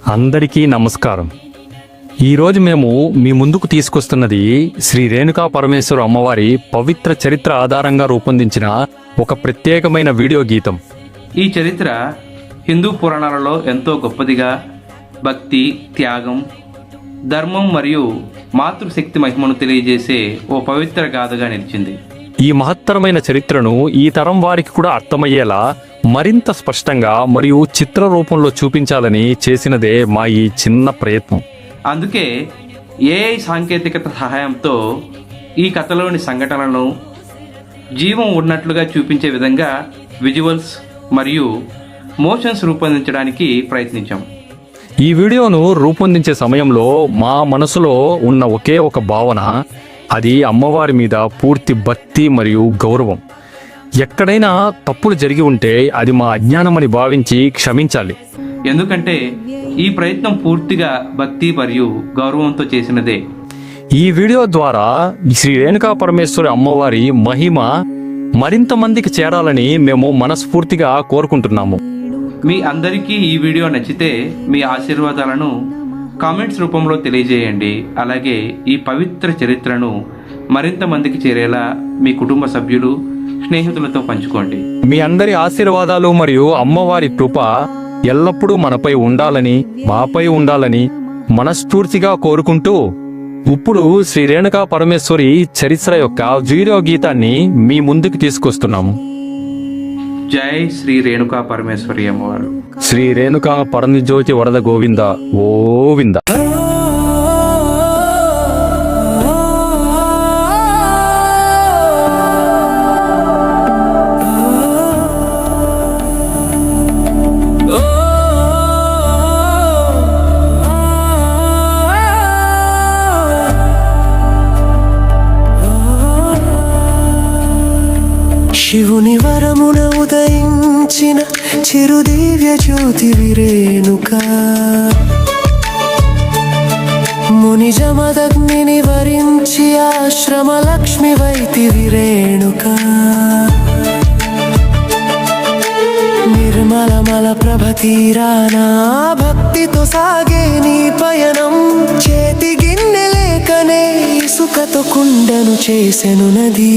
అందరికీ నమస్కారం. ఈరోజు మేము మీ ముందుకు తీసుకొస్తున్నది శ్రీ రేణుకా పరమేశ్వర అమ్మవారి పవిత్ర చరిత్ర ఆధారంగా రూపొందించిన ఒక ప్రత్యేకమైన వీడియో గీతం. ఈ చరిత్ర హిందూ పురాణాలలో ఎంతో గొప్పదిగా భక్తి, త్యాగం, ధర్మం మరియు మాతృశక్తి మహిమను తెలియజేసే ఓ పవిత్ర గాథగా నిలిచింది. ఈ మహత్తరమైన చరిత్రను ఈ తరం వారికి కూడా అర్థమయ్యేలా మరింత స్పష్టంగా మరియు చిత్ర రూపంలో చూపించాలని చేసినదే మా ఈ చిన్న ప్రయత్నం. అందుకే ఏఐ సాంకేతికత సహాయంతో ఈ కథలోని సంఘటనలను జీవం ఉన్నట్లుగా చూపించే విధంగా విజువల్స్ మరియు మోషన్స్ రూపొందించడానికి ప్రయత్నించాం. ఈ వీడియోను రూపొందించే సమయంలో మా మనసులో ఉన్న ఒకే ఒక భావన, అది అమ్మవారి మీద పూర్తి భక్తి మరియు గౌరవం. ఎక్కడైనా తప్పులు జరిగి ఉంటే అది మా అజ్ఞానమని భావించి క్షమించాలి. ఎందుకంటే ఈ ప్రయత్నం పూర్తిగా భక్తి మరియు గౌరవంతో చేసినదే. ఈ వీడియో ద్వారా శ్రీ రేణుకా పరమేశ్వరి అమ్మవారి మహిమ మరింత మందికి చేరాలని మేము మనస్ఫూర్తిగా కోరుకుంటున్నాము. మీ అందరికీ ఈ వీడియో నచ్చితే మీ ఆశీర్వాదాలను కామెంట్స్ రూపంలో తెలియజేయండి. అలాగే ఈ పవిత్ర చరిత్రను మరింత మందికి చేరేలా మీ కుటుంబ సభ్యులు, స్నేహితులతో పంచుకోండి. మీ అందరి ఆశీర్వాదాలు మరియు అమ్మవారి కృప ఎల్లప్పుడూ మనపై ఉండాలని, మాపై ఉండాలని మనస్ఫూర్తిగా కోరుకుంటూ ఇప్పుడు శ్రీ రేణుకా పరమేశ్వరి చరిత్ర యొక్క వీడియో గీతాన్ని మీ ముందుకు తీసుకొస్తున్నాము. జై శ్రీ రేణుకా పరమేశ్వరి అమ్మవారు. శ్రీ రేణుకా పరమజ్యోతి వరద గోవింద గోవింద. శివుని వరమున ఉదయించిన చిరుదివ్య జ్యోతి రేణుక, ముని జమదగ్నిని వరించి ఆశ్రమ లక్ష్మి వైతివి రేణుక, నిర్మలమల ప్రభ తీరానా భక్తితో సాగే నీ పయనం, చేతి గిన్నె లేకనే ఇసుకతో కుండను చేసెను నది,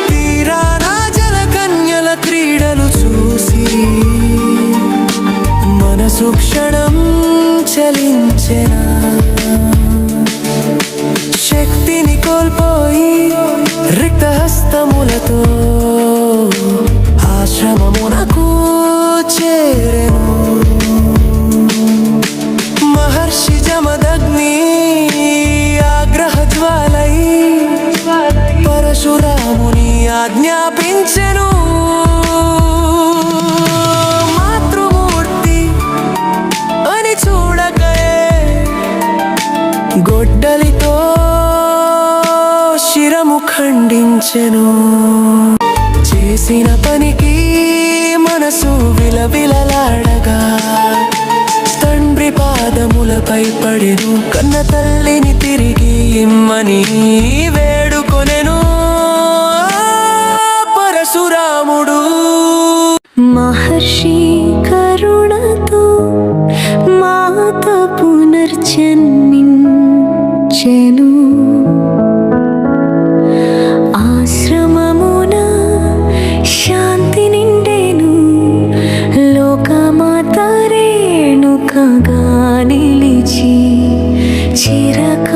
తీరానా జల కన్యల క్రీడలు చూసి మనసు క్షణం చలించెనా, శక్తిని కోల్పోయి రిక్తహస్తములతో ఆశ్రమమునకు చేరెను, మహర్షి జమదగ్ని ఆగ్రహ జ్వాలై పరశురాముని ఆజ్ఞాపించెను, మాతృమూర్తి అని చూడకయే గొడ్డలితో శిరము ఖండించెను, చేసిన పనికి మనసు విలవిలలాడగా తండ్రి పాదములపై పడెను, కన్న తల్లిని తిరిగి ఇమ్మని వేడుకొనెను పరశురాముడు. మహర్షి కరుణతో మాత పునర్జన్మించెను, ఆశ్రమమున శాంతి నిండెను, లోకమాత రేణుకగా నిలిచి చిరక